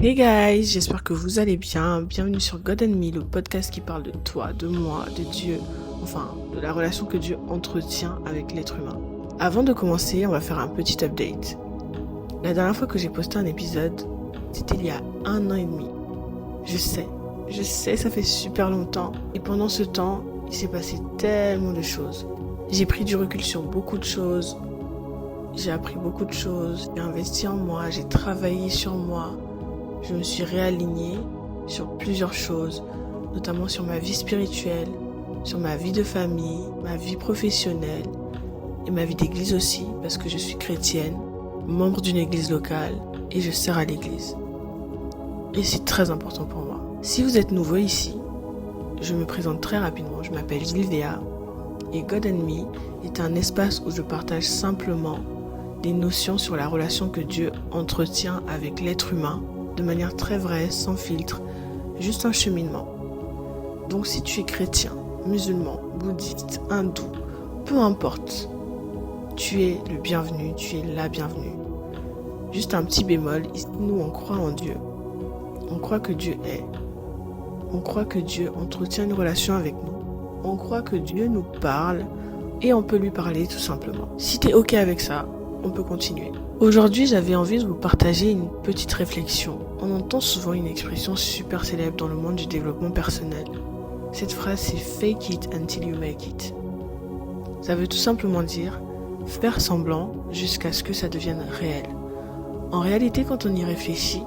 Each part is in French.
Hey guys, j'espère que vous allez bien. Bienvenue sur God and Me, le podcast qui parle de toi, de moi, de Dieu, enfin de la relation que Dieu entretient avec l'être humain. Avant de commencer, on va faire un petit update. La dernière fois que j'ai posté un épisode, c'était il y a 1 an et demi. Je sais, ça fait super longtemps. Et pendant ce temps, il s'est passé tellement de choses. J'ai pris du recul sur beaucoup de choses. J'ai appris beaucoup de choses. J'ai investi en moi, j'ai travaillé sur moi. Je me suis réalignée sur plusieurs choses, notamment sur ma vie spirituelle, sur ma vie de famille, ma vie professionnelle et ma vie d'église aussi, parce que je suis chrétienne, membre d'une église locale et je sers à l'église. Et c'est très important pour moi. Si vous êtes nouveau ici, je me présente très rapidement. Je m'appelle Sylvia et God and Me est un espace où je partage simplement des notions sur la relation que Dieu entretient avec l'être humain de manière très vraie, sans filtre, juste un cheminement. Donc si tu es chrétien, musulman, bouddhiste, hindou, peu importe, tu es le bienvenu, tu es la bienvenue. Juste un petit bémol, ici nous on croit en Dieu. On croit que Dieu est. On croit que Dieu entretient une relation avec nous. On croit que Dieu nous parle et on peut lui parler tout simplement. Si tu es ok avec ça, on peut continuer. Aujourd'hui, j'avais envie de vous partager une petite réflexion. On entend souvent une expression super célèbre dans le monde du développement personnel. Cette phrase, c'est « fake it until you make it ». Ça veut tout simplement dire faire semblant jusqu'à ce que ça devienne réel. En réalité, quand on y réfléchit,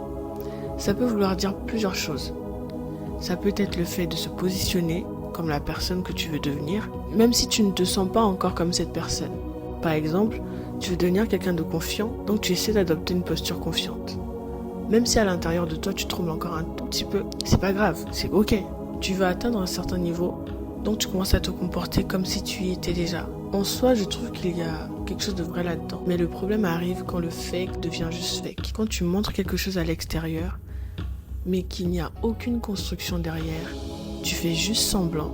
ça peut vouloir dire plusieurs choses. Ça peut être le fait de se positionner comme la personne que tu veux devenir, même si tu ne te sens pas encore comme cette personne. Par exemple, tu veux devenir quelqu'un de confiant, donc tu essaies d'adopter une posture confiante. Même si à l'intérieur de toi tu trembles encore un tout petit peu, c'est pas grave, c'est ok. Tu veux atteindre un certain niveau, donc tu commences à te comporter comme si tu y étais déjà. En soi, je trouve qu'il y a quelque chose de vrai là-dedans. Mais le problème arrive quand le fake devient juste fake. Quand tu montres quelque chose à l'extérieur, mais qu'il n'y a aucune construction derrière, tu fais juste semblant,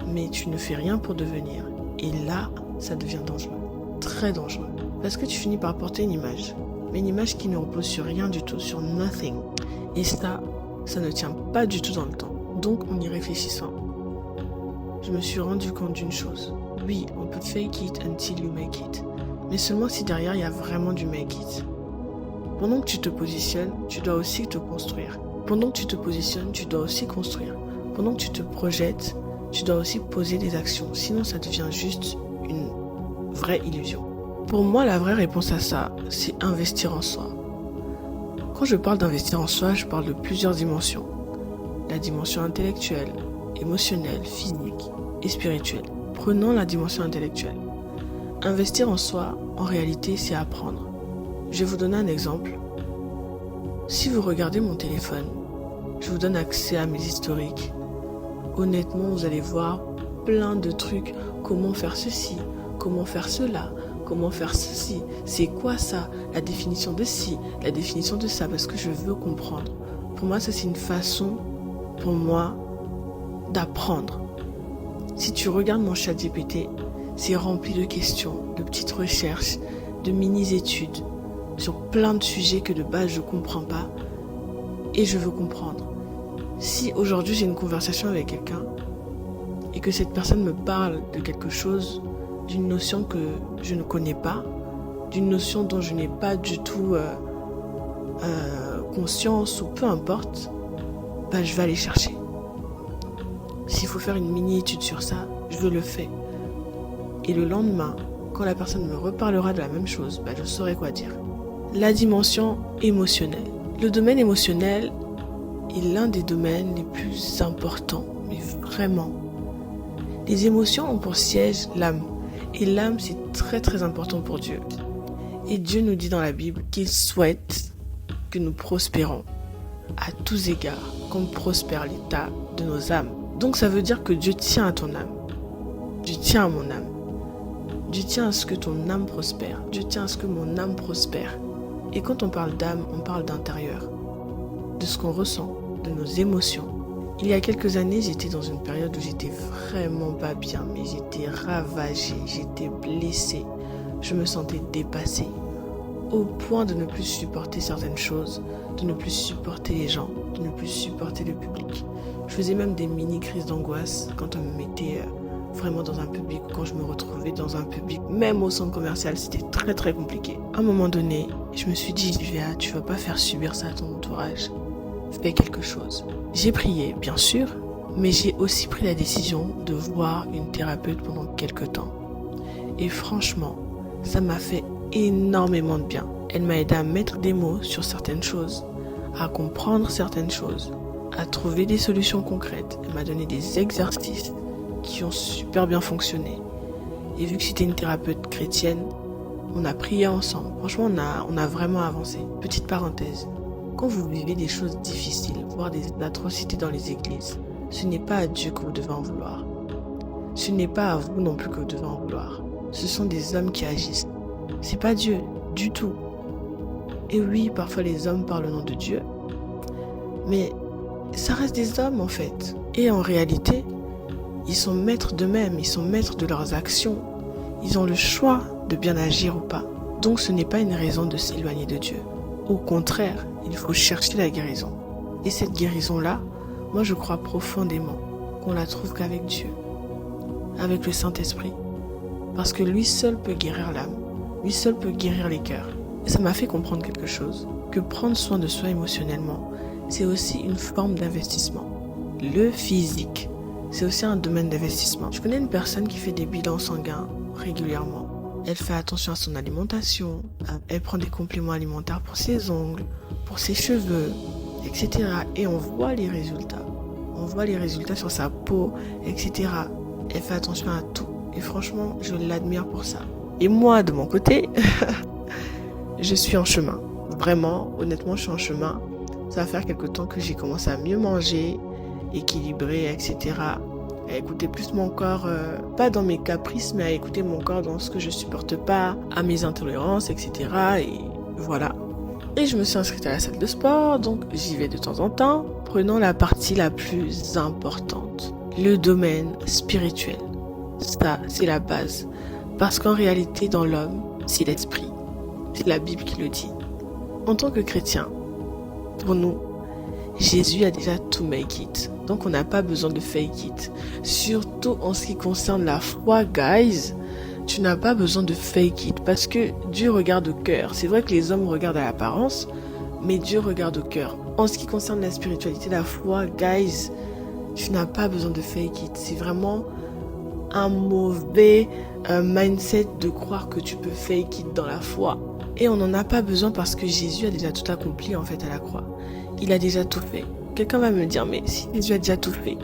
mais tu ne fais rien pour devenir. Et là, ça devient dangereux. Très dangereux. Parce que tu finis par porter une image. Mais une image qui ne repose sur rien du tout, sur nothing. Et ça ne tient pas du tout dans le temps. Donc, en y réfléchissant, je me suis rendu compte d'une chose. Oui, on peut fake it until you make it. Mais seulement si derrière, il y a vraiment du make it. Pendant que tu te positionnes, tu dois aussi te construire. Pendant que tu te positionnes, tu dois aussi construire. Pendant que tu te projettes, tu dois aussi poser des actions. Sinon, ça devient juste une vraie illusion. Pour moi, la vraie réponse à ça, c'est investir en soi. Quand je parle d'investir en soi, je parle de plusieurs dimensions. La dimension intellectuelle, émotionnelle, physique et spirituelle. Prenons la dimension intellectuelle. Investir en soi, en réalité, c'est apprendre. Je vais vous donner un exemple. Si vous regardez mon téléphone, je vous donne accès à mes historiques. Honnêtement, vous allez voir plein de trucs. Comment faire ceci, comment faire cela, comment faire ceci. C'est quoi ça? La définition de ci, la définition de ça, parce que je veux comprendre. Pour moi, ça c'est une façon, pour moi, d'apprendre. Si tu regardes mon chat GPT, c'est rempli de questions, de petites recherches, de mini-études sur plein de sujets que de base je comprends pas et je veux comprendre. Si aujourd'hui j'ai une conversation avec quelqu'un et que cette personne me parle de quelque chose, d'une notion que je ne connais pas, d'une notion dont je n'ai pas du tout conscience ou peu importe, je vais aller chercher. S'il faut faire une mini-étude sur ça, je le fais. Et le lendemain, quand la personne me reparlera de la même chose, je saurai quoi dire. La dimension émotionnelle. Le domaine émotionnel est l'un des domaines les plus importants, mais vraiment. Les émotions ont pour siège l'âme. Et l'âme, c'est très très important pour Dieu. Et Dieu nous dit dans la Bible qu'il souhaite que nous prospérons à tous égards, comme prospère l'état de nos âmes. Donc ça veut dire que Dieu tient à ton âme. Dieu tient à mon âme. Dieu tient à ce que ton âme prospère. Dieu tient à ce que mon âme prospère. Et quand on parle d'âme, on parle d'intérieur, de ce qu'on ressent, de nos émotions. Il y a quelques années, j'étais dans une période où j'étais vraiment pas bien, mais j'étais ravagée, j'étais blessée. Je me sentais dépassée, au point de ne plus supporter certaines choses. de ne plus supporter les gens, de ne plus supporter le public. Je faisais même des mini-crises d'angoisse quand on me mettait vraiment dans un public, quand je me retrouvais dans un public, même au centre commercial, c'était très très compliqué. À un moment donné, je me suis dit, Livia, tu vas pas faire subir ça à ton entourage. Fais quelque chose. J'ai prié, bien sûr, mais j'ai aussi pris la décision de voir une thérapeute pendant quelques temps. Et franchement, ça m'a fait énormément de bien. Elle m'a aidé à mettre des mots sur certaines choses, à comprendre certaines choses, à trouver des solutions concrètes. Elle m'a donné des exercices qui ont super bien fonctionné. Et vu que c'était une thérapeute chrétienne, on a prié ensemble. Franchement, on a vraiment avancé. Petite parenthèse, quand vous vivez des choses difficiles, voire des atrocités dans les églises, ce n'est pas à Dieu que vous devez en vouloir. Ce n'est pas à vous non plus que vous devez en vouloir. Ce sont des hommes qui agissent. C'est pas Dieu, du tout. Et oui, parfois les hommes parlent au nom de Dieu, mais ça reste des hommes en fait. Et en réalité, ils sont maîtres d'eux-mêmes, ils sont maîtres de leurs actions. Ils ont le choix de bien agir ou pas. Donc ce n'est pas une raison de s'éloigner de Dieu. Au contraire, il faut chercher la guérison. Et cette guérison-là, moi je crois profondément qu'on la trouve qu'avec Dieu, avec le Saint-Esprit. Parce que lui seul peut guérir l'âme, lui seul peut guérir les cœurs. Et ça m'a fait comprendre quelque chose, que prendre soin de soi émotionnellement, c'est aussi une forme d'investissement. Le physique, c'est aussi un domaine d'investissement. Je connais une personne qui fait des bilans sanguins régulièrement. Elle fait attention à son alimentation, elle prend des compléments alimentaires pour ses ongles, pour ses cheveux, etc. Et on voit les résultats. On voit les résultats sur sa peau, etc. Elle fait attention à tout. Et franchement, je l'admire pour ça. Et moi, de mon côté, je suis en chemin. Vraiment, honnêtement, je suis en chemin. Ça va faire quelque temps que j'ai commencé à mieux manger, équilibrer, etc. À écouter plus mon corps, pas dans mes caprices, mais à écouter mon corps dans ce que je supporte pas, à mes intolérances, etc. Et voilà. Et je me suis inscrite à la salle de sport, donc j'y vais de temps en temps. Prenons la partie la plus importante, le domaine spirituel. Ça, c'est la base. Parce qu'en réalité, dans l'homme, c'est l'esprit. C'est la Bible qui le dit. En tant que chrétien, pour nous, Jésus a déjà tout make it. Donc on n'a pas besoin de fake it. Surtout en ce qui concerne la foi, guys. Tu n'as pas besoin de fake it. Parce que Dieu regarde au cœur. C'est vrai que les hommes regardent à l'apparence, mais Dieu regarde au cœur. En ce qui concerne la spiritualité, la foi, guys, tu n'as pas besoin de fake it. C'est vraiment un mauvais mindset de croire que tu peux fake it dans la foi. Et on n'en a pas besoin parce que Jésus a déjà tout accompli en fait à la croix. Il a déjà tout fait. Quelqu'un va me dire, mais si Jésus a déjà tout fait,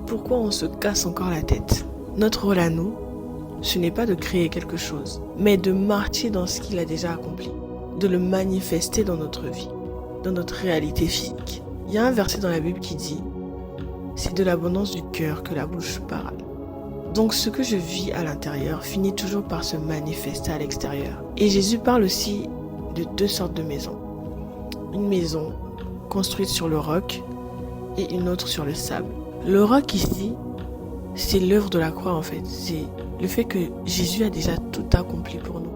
pourquoi on se casse encore la tête? Notre rôle à nous, ce n'est pas de créer quelque chose, mais de marcher dans ce qu'il a déjà accompli, de le manifester dans notre vie, dans notre réalité physique. Il y a un verset dans la Bible qui dit, c'est de l'abondance du cœur que la bouche parle. Donc ce que je vis à l'intérieur finit toujours par se manifester à l'extérieur. Et Jésus parle aussi de deux sortes de maisons. Une maison construite sur le roc et une autre sur le sable. Le roc ici, c'est l'œuvre de la croix en fait. C'est le fait que Jésus a déjà tout accompli pour nous.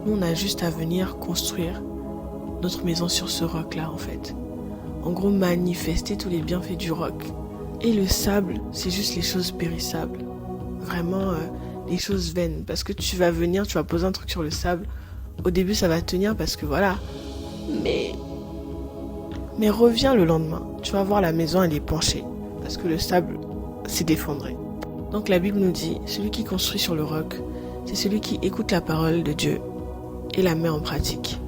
Nous, on a juste à venir construire notre maison sur ce roc-là en fait. En gros, manifester tous les bienfaits du roc. Et le sable, c'est juste les choses périssables. Vraiment les choses vaines. Parce que tu vas venir, tu vas poser un truc sur le sable. Au début, ça va tenir parce que voilà. Mais reviens le lendemain. Tu vas voir la maison, elle est penchée. Parce que le sable s'est effondré. Donc la Bible nous dit, celui qui construit sur le roc, c'est celui qui écoute la parole de Dieu et la met en pratique.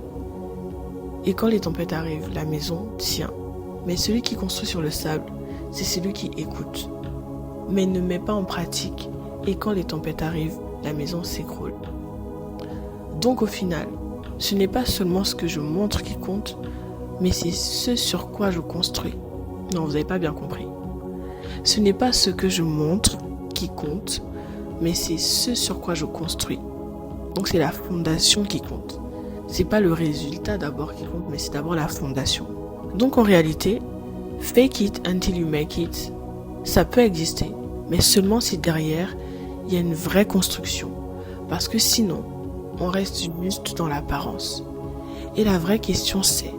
Et quand les tempêtes arrivent, la maison tient. Mais celui qui construit sur le sable, c'est celui qui écoute, mais ne met pas en pratique. Et quand les tempêtes arrivent, la maison s'écroule. Donc au final, ce n'est pas seulement ce que je montre qui compte, mais c'est ce sur quoi je construis. Non, vous n'avez pas bien compris. Ce n'est pas ce que je montre qui compte, mais c'est ce sur quoi je construis. Donc c'est la fondation qui compte. C'est pas le résultat d'abord qui compte, mais c'est d'abord la fondation. Donc en réalité, fake it until you make it, ça peut exister, mais seulement si derrière, il y a une vraie construction. Parce que sinon, on reste juste dans l'apparence. Et la vraie question c'est,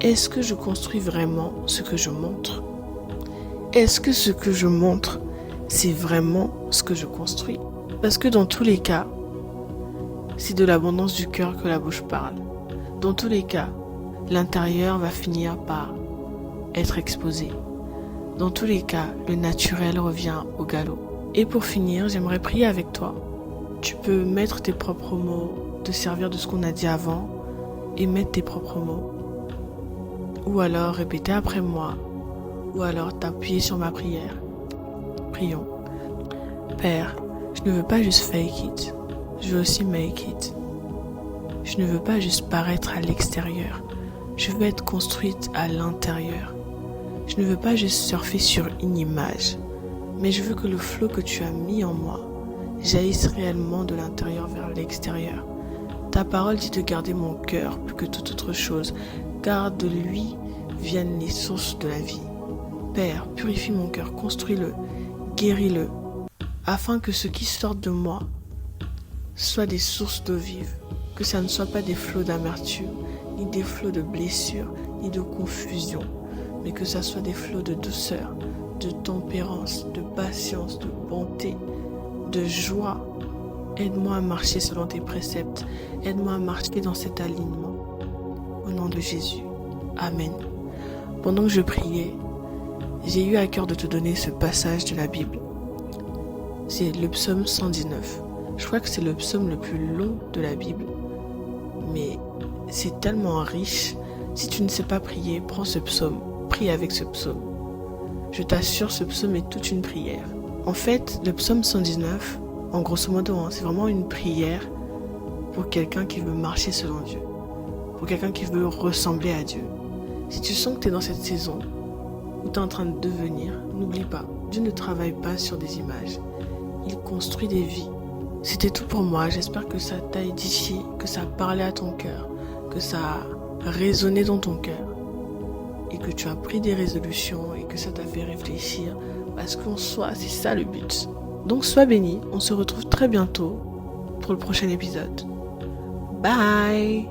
est-ce que je construis vraiment ce que je montre? Est-ce que ce que je montre, c'est vraiment ce que je construis? Parce que dans tous les cas, c'est de l'abondance du cœur que la bouche parle. Dans tous les cas, l'intérieur va finir par être exposé. Dans tous les cas, le naturel revient au galop. Et pour finir, j'aimerais prier avec toi. Tu peux mettre tes propres mots, te servir de ce qu'on a dit avant et mettre tes propres mots. Ou alors répéter après moi, ou alors t'appuyer sur ma prière. Prions. Père, je ne veux pas juste fake it, je veux aussi make it. Je ne veux pas juste paraître à l'extérieur, je veux être construite à l'intérieur. Je ne veux pas juste surfer sur une image, mais je veux que le flot que tu as mis en moi jaillisse réellement de l'intérieur vers l'extérieur. Ta parole dit de garder mon cœur plus que toute autre chose, car de lui viennent les sources de la vie. Père, purifie mon cœur, construis-le, guéris-le, afin que ce qui sort de moi soit des sources d'eau vive, que ça ne soit pas des flots d'amertume, ni des flots de blessures, ni de confusion, mais que ça soit des flots de douceur, de tempérance, de patience, de bonté, de joie. Aide-moi à marcher selon tes préceptes, aide-moi à marcher dans cet alignement. Au nom de Jésus, Amen. Pendant que je priais, j'ai eu à cœur de te donner ce passage de la Bible. C'est le psaume 119. Je crois que c'est le psaume le plus long de la Bible. Mais c'est tellement riche. Si tu ne sais pas prier, prends ce psaume. Prie avec ce psaume. Je t'assure, ce psaume est toute une prière. En fait, le psaume 119, en grosso modo, c'est vraiment une prière pour quelqu'un qui veut marcher selon Dieu. Pour quelqu'un qui veut ressembler à Dieu. Si tu sens que tu es dans cette saison où tu es en train de devenir, n'oublie pas, Dieu ne travaille pas sur des images. Il construit des vies. C'était tout pour moi. J'espère que ça t'a édifié, que ça a parlé à ton cœur, que ça a résonné dans ton cœur et que tu as pris des résolutions et que ça t'a fait réfléchir parce qu'en soi, c'est ça le but. Donc sois béni. On se retrouve très bientôt pour le prochain épisode. Bye!